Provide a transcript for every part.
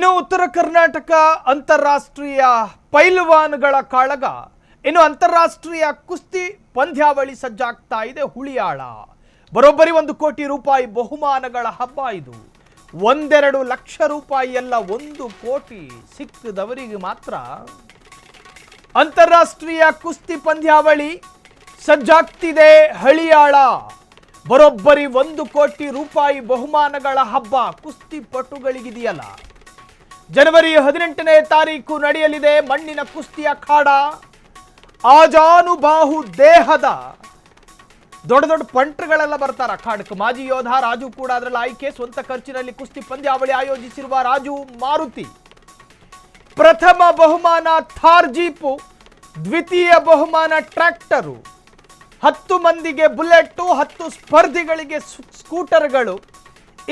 ಇನ್ನು ಉತ್ತರ ಕರ್ನಾಟಕ ಅಂತಾರಾಷ್ಟ್ರೀಯ ಪೈಲ್ವಾನ್ಗಳ ಕಾಳಗ ಇನ್ನು ಅಂತಾರಾಷ್ಟ್ರೀಯ ಕುಸ್ತಿ ಪಂದ್ಯಾವಳಿ ಸಜ್ಜಾಗ್ತಾ ಇದೆ ಹುಳಿಯಾಳ. ಬರೋಬ್ಬರಿ 1 ಕೋಟಿ ರೂಪಾಯಿ ಬಹುಮಾನಗಳ ಹಬ್ಬ ಇದು. 1-2 ಲಕ್ಷ ರೂಪಾಯಿ ಎಲ್ಲ 1 ಕೋಟಿ ಸಿಕ್ಕದವರಿಗೆ ಮಾತ್ರ. ಅಂತಾರಾಷ್ಟ್ರೀಯ ಕುಸ್ತಿ ಪಂದ್ಯಾವಳಿ ಸಜ್ಜಾಗ್ತಿದೆ ಹಳಿಯಾಳ. ಬರೋಬ್ಬರಿ 1 ಕೋಟಿ ರೂಪಾಯಿ ಬಹುಮಾನಗಳ ಹಬ್ಬ ಕುಸ್ತಿ ಪಟುಗಳಿಗಿದೆಯಲ್ಲ. ಜನವರಿ 18ನೇ ತಾರೀಕು ನಡೆಯಲಿದೆ ಮಣ್ಣಿನ ಕುಸ್ತಿ ಅಖಾಡ. ಆಜಾನುಬಾಹು ದೇಹದ ದೊಡ್ಡ ದೊಡ್ಡ ಪಂಟ್ರಗಳೆಲ್ಲ ಬರ್ತಾರೆ ಅಖಾಡಕ್ಕೆ. ಮಾಜಿ ಯೋಧ ರಾಜು ಕೂಡ ಅದರಲ್ಲಿ ಆಯ್ಕೆ. ಸ್ವಂತ ಖರ್ಚಿನಲ್ಲಿ ಕುಸ್ತಿ ಪಂದ್ಯಾವಳಿ ಆಯೋಜಿಸಿರುವ ರಾಜು ಮಾರುತಿ. ಪ್ರಥಮ ಬಹುಮಾನ ಥಾರ್ ಜೀಪು, ದ್ವಿತೀಯ ಬಹುಮಾನ ಟ್ರ್ಯಾಕ್ಟರು, 10 ಮಂದಿಗೆ ಬುಲೆಟ್ಟು, 10 ಸ್ಪರ್ಧಿಗಳಿಗೆ ಸ್ಕೂಟರ್ಗಳು.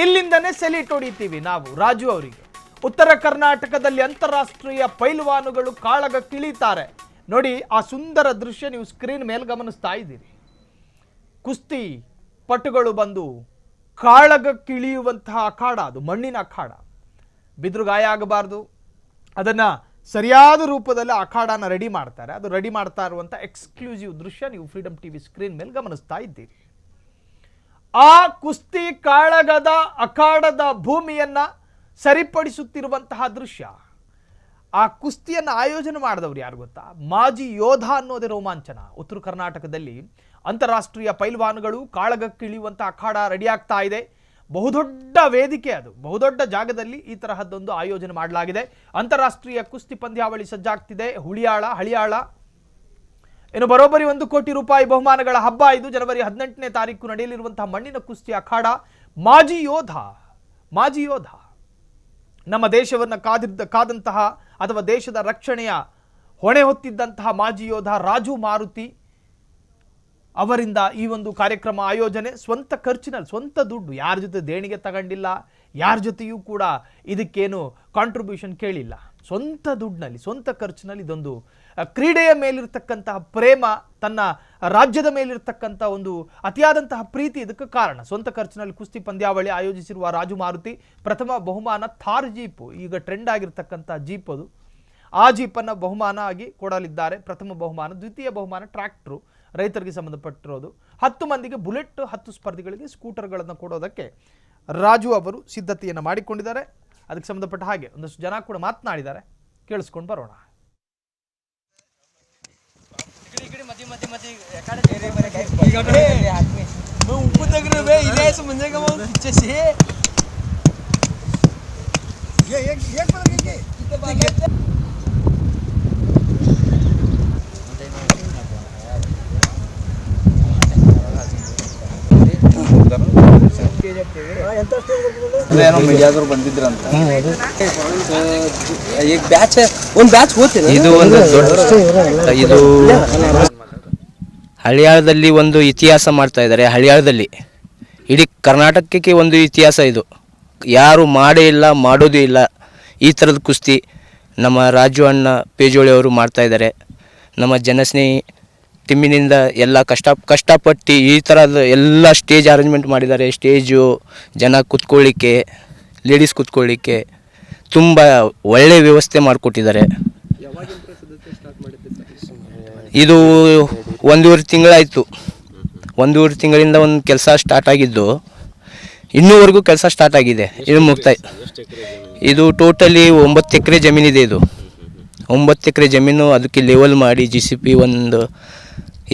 ಇಲ್ಲಿಂದನೇ ಸೆಲೀಟ್ ಹೊಡಿತೀವಿ ನಾವು ರಾಜು ಅವರಿಗೆ. ಉತ್ತರ ಕರ್ನಾಟಕದಲ್ಲಿ ಅಂತಾರಾಷ್ಟ್ರೀಯ ಪೈಲ್ವಾನುಗಳು ಕಾಳಗ ಕಿಳಿತಾರೆ ನೋಡಿ. ಆ ಸುಂದರ ದೃಶ್ಯ ನೀವು ಸ್ಕ್ರೀನ್ ಮೇಲೆ ಗಮನಿಸ್ತಾ ಇದ್ದೀರಿ. ಕುಸ್ತಿ ಪಟುಗಳು ಬಂದು ಕಾಳಗ ಕಿಳಿಯುವಂತಹ ಅಖಾಡ, ಅದು ಮಣ್ಣಿನ ಅಖಾಡ. ಬಿದ್ರು ಗಾಯ ಆಗಬಾರ್ದು, ಅದನ್ನು ಸರಿಯಾದ ರೂಪದಲ್ಲಿ ಅಖಾಡನ ರೆಡಿ ಮಾಡ್ತಾರೆ. ಅದು ರೆಡಿ ಮಾಡ್ತಾ ಇರುವಂಥ ಎಕ್ಸ್ಕ್ಲೂಸಿವ್ ದೃಶ್ಯ ನೀವು ಫ್ರೀಡಮ್ ಟಿವಿ ಸ್ಕ್ರೀನ್ ಮೇಲೆ ಗಮನಿಸ್ತಾ ಇದ್ದೀರಿ. ಆ ಕುಸ್ತಿ ಕಾಳಗದ ಅಖಾಡದ ಭೂಮಿಯನ್ನ ಸರಿಪಡಿಸುತ್ತಿರುವಂತಹ ದೃಶ್ಯ. ಆ ಕುಸ್ತಿಯನ್ನು ಆಯೋಜನೆ ಮಾಡಿದವರು ಯಾರು ಗೊತ್ತಾ? ಮಾಜಿ ಯೋಧ ಅನ್ನೋದೇ ರೋಮಾಂಚನ. ಉತ್ತರ ಕರ್ನಾಟಕದಲ್ಲಿ ಅಂತಾರಾಷ್ಟ್ರೀಯ ಪೈಲ್ವಾನ್ಗಳು ಕಾಳಗಕ್ಕಿಳಿಯುವಂಥ ಅಖಾಡ ರೆಡಿ ಆಗ್ತಾ ಇದೆ. ಬಹುದೊಡ್ಡ ವೇದಿಕೆ ಅದು, ಬಹುದೊಡ್ಡ ಜಾಗದಲ್ಲಿ ಈ ತರಹದ್ದೊಂದು ಆಯೋಜನೆ ಮಾಡಲಾಗಿದೆ. ಅಂತಾರಾಷ್ಟ್ರೀಯ ಕುಸ್ತಿ ಪಂದ್ಯಾವಳಿ ಸಜ್ಜಾಗ್ತಿದೆ ಹಳಿಯಾಳ. ಇನ್ನು ಬರೋಬ್ಬರಿ 1 ಕೋಟಿ ರೂಪಾಯಿ ಬಹುಮಾನಗಳ ಹಬ್ಬ ಇದು. ಜನವರಿ 18ನೇ ತಾರೀಕು ನಡೆಯಲಿರುವಂತಹ ಮಣ್ಣಿನ ಕುಸ್ತಿ ಅಖಾಡ. ಮಾಜಿ ಯೋಧ ನಮ್ಮ ದೇಶವನ್ನು ಕಾದಂತಹ ಅಥವಾ ದೇಶದ ರಕ್ಷಣೆಯ ಹೊಣೆ ಹೊತ್ತಿದ್ದಂತಹ ಮಾಜಿ ಯೋಧ ರಾಜು ಮಾರುತಿ ಅವರಿಂದ ಈ ಒಂದು ಕಾರ್ಯಕ್ರಮ ಆಯೋಜನೆ. ಸ್ವಂತ ಖರ್ಚಿನಲ್ಲಿ, ಸ್ವಂತ ದುಡ್ಡು, ಯಾರ ಜೊತೆ ದೇಣಿಗೆ ತಗೊಂಡಿಲ್ಲ, ಯಾರ ಜೊತೆಯೂ ಕೂಡ ಇದಕ್ಕೇನು ಕಾಂಟ್ರಿಬ್ಯೂಷನ್ ಕೇಳಿಲ್ಲ. ಸ್ವಂತ ದುಡ್ಡಿನಲ್ಲಿ, ಸ್ವಂತ ಖರ್ಚಿನಲ್ಲಿ ಇದೊಂದು ಕ್ರೀಡೆಯ ಮೇಲಿರ್ತಕ್ಕಂತಹ ಪ್ರೇಮ, ತನ್ನ ರಾಜ್ಯದ ಮೇಲಿರ್ತಕ್ಕಂಥ ಒಂದು ಅತಿಯಾದಂತಹ ಪ್ರೀತಿ ಇದಕ್ಕೆ ಕಾರಣ. ಸ್ವಂತ ಖರ್ಚಿನಲ್ಲಿ ಕುಸ್ತಿ ಪಂದ್ಯಾವಳಿ ಆಯೋಜಿಸಿರುವ ರಾಜು ಮಾರುತಿ. ಪ್ರಥಮ ಬಹುಮಾನ ಥಾರ್ ಜೀಪು, ಈಗ ಟ್ರೆಂಡ್ ಆಗಿರ್ತಕ್ಕಂಥ ಜೀಪ್ ಅದು. ಆ ಜೀಪನ್ನು ಬಹುಮಾನ ಆಗಿ ಕೊಡಲಿದ್ದಾರೆ. ಪ್ರಥಮ ಬಹುಮಾನ. ದ್ವಿತೀಯ ಬಹುಮಾನ ಟ್ರ್ಯಾಕ್ಟ್ರು, ರೈತರಿಗೆ ಸಂಬಂಧಪಟ್ಟಿರೋದು. 10 ಮಂದಿಗೆ ಬುಲೆಟ್, 10 ಸ್ಪರ್ಧಿಗಳಿಗೆ ಸ್ಕೂಟರ್ಗಳನ್ನು ಕೊಡೋದಕ್ಕೆ ರಾಜು ಅವರು ಸಿದ್ಧತೆಯನ್ನು ಮಾಡಿಕೊಂಡಿದ್ದಾರೆ. ಅದಕ್ಕೆ ಸಂಬಂಧಪಟ್ಟ ಹಾಗೆ ಒಂದಷ್ಟು ಜನ ಕೂಡ ಮಾತನಾಡಿದ್ದಾರೆ. ಕೇಳಿಸ್ಕೊಂಡು ಬರೋಣ. ಮೀಡಿಯಾದವ್ರು ಬಂದಿದ್ರಂತ ಇದು ಒಂದು ದೊಡ್ಡ ಇದು ಹಳಿಯಾಳದಲ್ಲಿ ಒಂದು ಇತಿಹಾಸ ಮಾಡ್ತಾ ಇದ್ದಾರೆ. ಹಳಿಯಾಳದಲ್ಲಿ ಇಡೀ ಕರ್ನಾಟಕಕ್ಕೆ ಒಂದು ಇತಿಹಾಸ ಇದು. ಯಾರು ಮಾಡೇ ಇಲ್ಲ, ಮಾಡೋದು ಇಲ್ಲ ಈ ಥರದ ಕುಸ್ತಿ. ನಮ್ಮ ರಾಜು ಅಣ್ಣ ಪೇಜೋಳಿ ಅವರು ಮಾಡ್ತಾ ಇದ್ದಾರೆ. ನಮ್ಮ ಜನಸ್ನೇಹಿ ಟಿಮ್ಮಿನಿಂದ ಎಲ್ಲ ಕಷ್ಟಪಟ್ಟು ಈ ಥರದ ಎಲ್ಲ ಸ್ಟೇಜ್ ಅರೇಂಜ್ಮೆಂಟ್ ಮಾಡಿದ್ದಾರೆ. ಸ್ಟೇಜು, ಜನ ಕೂತ್ಕೊಳ್ಳಿಕ್ಕೆ, ಲೇಡೀಸ್ ಕೂತ್ಕೊಳ್ಳಿಕ್ಕೆ ತುಂಬ ಒಳ್ಳೆಯ ವ್ಯವಸ್ಥೆ ಮಾಡಿಕೊಟ್ಟಿದ್ದಾರೆ. ಇದು 1.5 ತಿಂಗಳಾಯಿತು. 1.5 ತಿಂಗಳಿಂದ ಒಂದು ಕೆಲಸ ಸ್ಟಾರ್ಟ್ ಆಗಿದ್ದು, ಇನ್ನೂವರೆಗೂ ಕೆಲಸ ಸ್ಟಾರ್ಟ್ ಆಗಿದೆ. ಇದು ಮುಕ್ತಾಯ. ಇದು ಟೋಟಲಿ 9 ಎಕರೆ ಜಮೀನಿದೆ. ಇದು 9 ಎಕರೆ ಜಮೀನು. ಅದಕ್ಕೆ ಲೆವೆಲ್ ಮಾಡಿ JCP ಒಂದು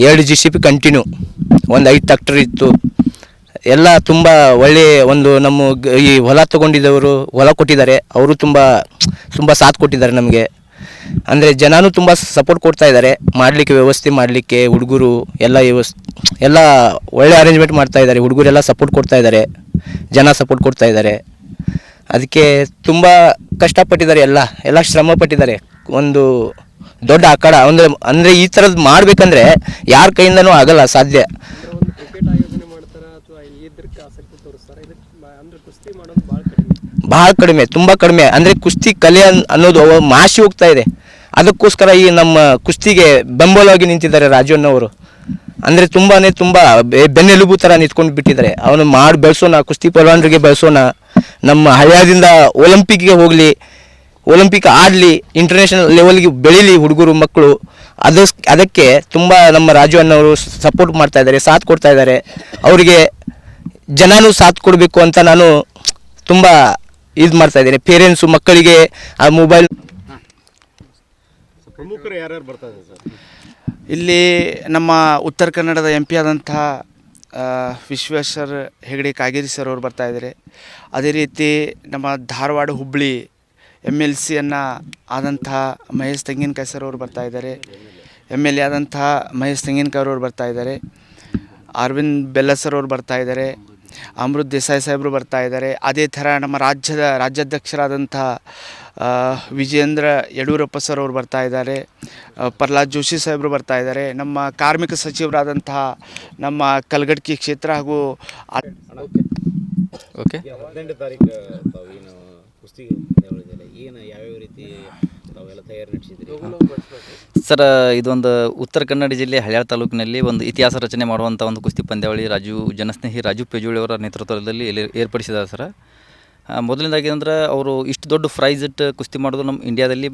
2 JCP ಕಂಟಿನ್ಯೂ, ಒಂದು 5 ಟ್ರ್ಯಾಕ್ಟರ್ ಇತ್ತು. ಎಲ್ಲ ತುಂಬ ಒಳ್ಳೆಯ ಒಂದು ನಮ್ಮ ಈ ಹೊಲ ತೊಗೊಂಡಿದ್ದವರು ಹೊಲ ಕೊಟ್ಟಿದ್ದಾರೆ. ಅವರು ತುಂಬ ಸಾಥ್ ಕೊಟ್ಟಿದ್ದಾರೆ ನಮಗೆ. ಅಂದರೆ ಜನನೂ ತುಂಬ ಸಪೋರ್ಟ್ ಕೊಡ್ತಾ ಇದ್ದಾರೆ. ಮಾಡಲಿಕ್ಕೆ ವ್ಯವಸ್ಥೆ ಮಾಡಲಿಕ್ಕೆ ಹುಡುಗರು ಎಲ್ಲ ಒಳ್ಳೆ ಅರೇಂಜ್ಮೆಂಟ್ ಮಾಡ್ತಾ ಇದ್ದಾರೆ. ಹುಡುಗರೆಲ್ಲ ಸಪೋರ್ಟ್ ಕೊಡ್ತಾ ಇದ್ದಾರೆ, ಜನ ಸಪೋರ್ಟ್ ಕೊಡ್ತಾ ಇದ್ದಾರೆ. ಅದಕ್ಕೆ ತುಂಬ ಕಷ್ಟಪಟ್ಟಿದ್ದಾರೆ, ಎಲ್ಲ ಶ್ರಮ ಪಟ್ಟಿದ್ದಾರೆ. ಒಂದು ದೊಡ್ಡ ಅಖಾಡ ಅಂದರೆ ಈ ಥರದ್ದು ಮಾಡಬೇಕಂದ್ರೆ ಯಾರ ಕೈಯಿಂದನೂ ಆಗಲ್ಲ, ಸಾಧ್ಯ. ಭಾಳ ಕಡಿಮೆ, ತುಂಬ ಕಡಿಮೆ. ಅಂದರೆ ಕುಸ್ತಿ ಕಲೆ ಅನ್ನೋದು ಮಾಸಿ ಹೋಗ್ತಾ ಇದೆ. ಅದಕ್ಕೋಸ್ಕರ ಈ ನಮ್ಮ ಕುಸ್ತಿಗೆ ಬೆಂಬಲವಾಗಿ ನಿಂತಿದ್ದಾರೆ ರಾಜಣ್ಣವರು. ಅಂದರೆ ತುಂಬ ಬೆನ್ನೆಲುಬು ಥರ ನಿಂತ್ಕೊಂಡು ಬಿಟ್ಟಿದ್ದಾರೆ. ಅವನು ಬೆಳೆಸೋಣ, ಕುಸ್ತಿ ಪಲ್ವಾನರಿಗೆ ಬೆಳೆಸೋಣ, ನಮ್ಮ ಹಳ್ಯಾದಿಂದ ಒಲಿಂಪಿಕ್ಗೆ ಹೋಗಲಿ, ಒಲಿಂಪಿಕ್ ಆಡಲಿ, ಇಂಟರ್ನ್ಯಾಷನಲ್ ಲೆವೆಲ್ಗೆ ಬೆಳೀಲಿ ಹುಡುಗರು ಮಕ್ಕಳು. ಅದಕ್ಕೆ ತುಂಬ ನಮ್ಮ ರಾಜು ಅನ್ನೋರು ಸಪೋರ್ಟ್ ಮಾಡ್ತಾ ಇದ್ದಾರೆ, ಸಾಥ್ ಕೊಡ್ತಾ ಇದ್ದಾರೆ. ಅವರಿಗೆ ಜನನೂ ಸಾಥ್ ಕೊಡಬೇಕು ಅಂತ ನಾನು ತುಂಬ ಇದು ಮಾಡ್ತಾ ಇದ್ದೀನಿ. ಪೇರೆಂಟ್ಸು ಮಕ್ಕಳಿಗೆ ಆ ಮೊಬೈಲ್. ಪ್ರಮುಖರು ಯಾರ್ಯಾರು ಬರ್ತಾ ಇದ್ದಾರೆ ಸರ್? ಇಲ್ಲಿ ನಮ್ಮ ಉತ್ತರ ಕನ್ನಡದ MP ಆದಂಥ ವಿಶ್ವೇಶ್ವರ ಹೆಗಡೆ ಕಾಗೇರಿ ಸರ್ ಅವರು ಬರ್ತಾಯಿದ್ದಾರೆ. ಅದೇ ರೀತಿ ನಮ್ಮ ಧಾರವಾಡ ಹುಬ್ಬಳ್ಳಿ MLC ಆದಂಥ ಮಹೇಶ್ ತೆಂಗಿನಕಾಯಿ ಸರ್ ಅವರು ಬರ್ತಾಯಿದ್ದಾರೆ. MLA ಆದಂಥ ಮಹೇಶ್ ತೆಂಗಿನಕಾಯಿ ಅವರು ಬರ್ತಾಯಿದ್ದಾರೆ. ಅರವಿಂದ್ ಬೆಲ್ಲ ಸರ್ ಅವರು ಬರ್ತಾಯಿದ್ದಾರೆ. ಅಮೃತ್ ದೇಸಾಯಿ ಸಾಹೇಬರು ಬರ್ತಾಯಿದ್ದಾರೆ. ಅದೇ ಥರ ನಮ್ಮ ರಾಜ್ಯಾಧ್ಯಕ್ಷರಾದಂಥ ವಿಜೇಂದ್ರ ಯಡಿಯೂರಪ್ಪ ಸರ್ ಅವರು ಬರ್ತಾಯಿದ್ದಾರೆ. ಪ್ರಹ್ಲಾದ್ ಜೋಶಿ ಸಾಹೇಬರು ಬರ್ತಾಯಿದ್ದಾರೆ. ನಮ್ಮ ಕಾರ್ಮಿಕ ಸಚಿವರಾದಂತಹ ನಮ್ಮ ಕಲಘಟಕಿ ಕ್ಷೇತ್ರ ಹಾಗೂ ಓಕೆ 18 ತಾರೀಕು ತಾವೇನು ಕುಸ್ತಿ ಪಂದ್ಯಾವಳಿದೆಯಲ್ಲ, ಏನು ಯಾವ್ಯಾವ ರೀತಿ ತಾವೆಲ್ಲ ತಯಾರಿ ನಡೆಸಿದ್ರಿ ಸರ್? ಇದೊಂದು ಉತ್ತರ ಕನ್ನಡ ಜಿಲ್ಲೆ ಹಳ್ಯಾಳ ತಾಲೂಕಿನಲ್ಲಿ ಒಂದು ಇತಿಹಾಸ ರಚನೆ ಮಾಡುವಂಥ ಒಂದು ಕುಸ್ತಿ ಪಂದ್ಯಾವಳಿ ಜನಸ್ನೇಹಿ ರಾಜು ಪೇಜೋಳಿ ಅವರ ನೇತೃತ್ವದಲ್ಲಿ ಏರ್ಪಡಿಸಿದ್ದಾರೆ ಸರ್. ಮೊದಲನೇದಾಗಿ ಅಂದ್ರೆ ಅವರು ಇಷ್ಟು ದೊಡ್ಡ ಪ್ರೈಸ್ ಇಟ್ಟು ಕುಸ್ತಿ ಮಾಡೋದು ನಮ್ಮ ಇಂಡಿಯಾದಲ್ಲಿ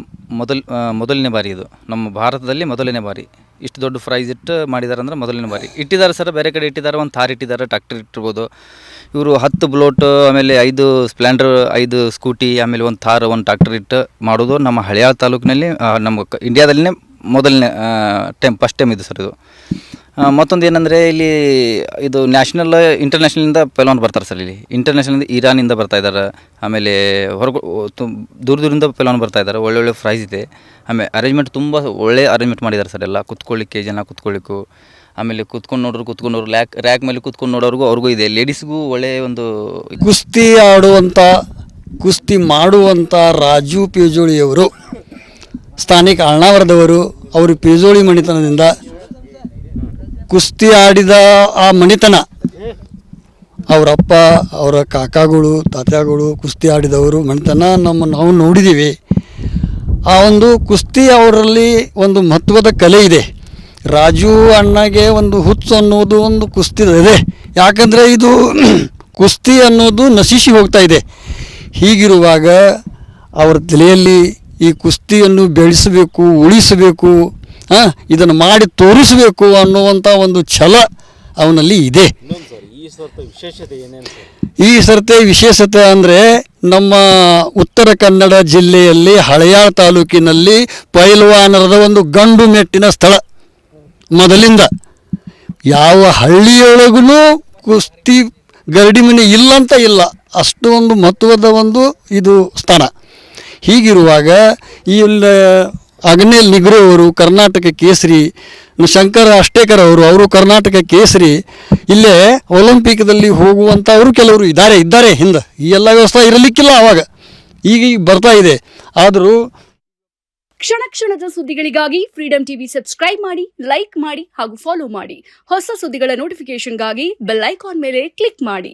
ಮೊದಲನೇ ಬಾರಿ. ಇದು ನಮ್ಮ ಭಾರತದಲ್ಲಿ ಮೊದಲನೇ ಬಾರಿ ಇಷ್ಟು ದೊಡ್ಡ ಪ್ರೈಸ್ ಇಟ್ಟು ಮಾಡಿದ್ದಾರೆ ಅಂದ್ರೆ ಮೊದಲನೇ ಬಾರಿ. ಇಟ್ಟಿದ್ದಾರೆ ಸರ್, ಬೇರೆ ಕಡೆ ಇಟ್ಟಿದ್ದಾರೆ, ಒಂದು ಥಾರ್ ಇಟ್ಟಿದ್ದಾರೆ, ಟ್ರ್ಯಾಕ್ಟರ್ ಇಟ್ಟಿರ್ಬೋದು. ಇವರು 10 ಬುಲೋಟ್, ಆಮೇಲೆ 5 ಸ್ಪ್ಲೆಂಡರ್, 5 ಸ್ಕೂಟಿ, ಆಮೇಲೆ ಒಂದು ಥಾರ್, ಒಂದು ಟ್ರ್ಯಾಕ್ಟರ್ ಇಟ್ಟು ಮಾಡೋದು ನಮ್ಮ ಹಳ್ಯಾಳ ತಾಲೂಕಿನಲ್ಲಿ ನಮ್ಮ ಇಂಡಿಯಾದಲ್ಲೇ ಮೊದಲನೇ ಫಸ್ಟ್ ಟೈಮ್ ಇದು ಸರ್. ಇದು ಮತ್ತೊಂದು ಏನಂದರೆ ಇಲ್ಲಿ ಇದು ಇಂಟರ್ನ್ಯಾಷನಲಿಂದ ಪೈಲ್ವಾನ್ ಬರ್ತಾರೆ ಸರ್. ಇಲ್ಲಿ ಇಂಟರ್ನ್ಯಾಷನಲಿಂದ ಇರಾನಿಂದ ಬರ್ತಾಯಿದ್ದಾರೆ. ಆಮೇಲೆ ದೂರದಿಂದ ಪೈಲ್ವಾನ್ ಬರ್ತಾಯಿದ್ದಾರೆ. ಒಳ್ಳೊಳ್ಳೆ ಪ್ರೈಸ್ ಇದೆ. ಆಮೇಲೆ ಅರೇಂಜ್ಮೆಂಟ್ ತುಂಬ ಒಳ್ಳೆ ಅರೇಂಜ್ಮೆಂಟ್ ಮಾಡಿದ್ದಾರೆ ಸರ್. ಎಲ್ಲ ಕುತ್ಕೊಳ್ಳಿಕ್ಕೆ, ಜನ ಕುತ್ಕೊಳ್ಳಿಕ್ಕೂ, ಆಮೇಲೆ ಕುತ್ಕೊಂಡು ರ್ಯಾಕ್ ಮೇಲೆ ಕುತ್ಕೊಂಡು ನೋಡೋರಿಗೂ ಅವ್ರಿಗೂ ಇದೆ. ಲೇಡೀಸ್ಗೂ ಒಳ್ಳೆಯ ಒಂದು ಕುಸ್ತಿ ಆಡುವಂಥ, ಕುಸ್ತಿ ಮಾಡುವಂಥ ರಾಜು ಪೇಜೋಳಿಯವರು ಸ್ಥಾನಿಕ ಅಳ್ನಾವರದವರು. ಅವರು ಪೇಜೋಳಿ ಮಣಿತನದಿಂದ ಕುಸ್ತಿ ಆಡಿದ ಆ ಮಣಿತನ, ಅವರಪ್ಪ, ಅವರ ಕಾಕಾಗಳು, ತಾತ್ಯಾಗಳು ಕುಸ್ತಿ ಆಡಿದವರು ಮಣಿತನ ನಾವು ನೋಡಿದ್ದೀವಿ. ಆ ಒಂದು ಕುಸ್ತಿ ಅವರಲ್ಲಿ ಒಂದು ಮಹತ್ವದ ಕಲೆ ಇದೆ. ರಾಜು ಅಣ್ಣಗೆ ಒಂದು ಹುಚ್ಚು ಅನ್ನೋದು ಒಂದು ಕುಸ್ತಿದೆ. ಯಾಕಂದರೆ ಇದು ಕುಸ್ತಿ ಅನ್ನೋದು ನಶಿಸಿ ಹೋಗ್ತಾ ಇದೆ. ಹೀಗಿರುವಾಗ ಅವರ ತಲೆಯಲ್ಲಿ ಈ ಕುಸ್ತಿಯನ್ನು ಬೆಳೆಸಬೇಕು, ಉಳಿಸಬೇಕು, ಇದನ್ನು ಮಾಡಿ ತೋರಿಸಬೇಕು ಅನ್ನುವಂಥ ಒಂದು ಛಲ ಅವನಲ್ಲಿ ಇದೆ. ಈ ಸರ್ತಿ ವಿಶೇಷತೆ ಅಂದರೆ ನಮ್ಮ ಉತ್ತರ ಕನ್ನಡ ಜಿಲ್ಲೆಯಲ್ಲಿ ಹಳೆಯಾಳ ತಾಲೂಕಿನಲ್ಲಿ ಪೈಲ್ವಾನರದ ಒಂದು ಗಂಡು ಮೆಟ್ಟಿನ ಸ್ಥಳ. ಮೊದಲಿಂದ ಯಾವ ಹಳ್ಳಿಯೊಳಗೂ ಕುಸ್ತಿ ಗರಡಿ ಮನೆ ಇಲ್ಲಂತ ಇಲ್ಲ, ಅಷ್ಟು ಒಂದು ಮಹತ್ವದ ಒಂದು ಇದು ಸ್ಥಾನ. ಹೀಗಿರುವಾಗ ಇಲ್ಲಿ ಅಗ್ನೇಲ್ ನಿಗ್ರೋ ಅವರು ಕರ್ನಾಟಕ ಕೇಸರಿ, ಶಂಕರ ಅಷ್ಟೇಕರ್ ಅವರು ಕರ್ನಾಟಕ ಕೇಸರಿ. ಇಲ್ಲೇ ಒಲಿಂಪಿಕ್ದಲ್ಲಿ ಹೋಗುವಂಥವರು ಕೆಲವರು ಇದ್ದಾರೆ ಹಿಂದೆ. ಈ ಎಲ್ಲ ವ್ಯವಸ್ಥೆ ಇರಲಿಕ್ಕಿಲ್ಲ ಆವಾಗ, ಈಗ ಬರ್ತಾ ಇದೆ. ಆದರೂ ಕ್ಷಣ ಕ್ಷಣದ ಸುದ್ದಿಗಳಿಗಾಗಿ ಫ್ರೀಡಂ ಟಿವಿ ಸಬ್ಸ್ಕ್ರೈಬ್ ಮಾಡಿ, ಲೈಕ್ ಮಾಡಿ ಹಾಗೂ ಫಾಲೋ ಮಾಡಿ. ಹೊಸ ಸುದ್ದಿಗಳ ನೋಟಿಫಿಕೇಶನ್ಗಾಗಿ ಬೆಲ್ ಐಕಾನ್ ಮೇಲೆ ಕ್ಲಿಕ್ ಮಾಡಿ.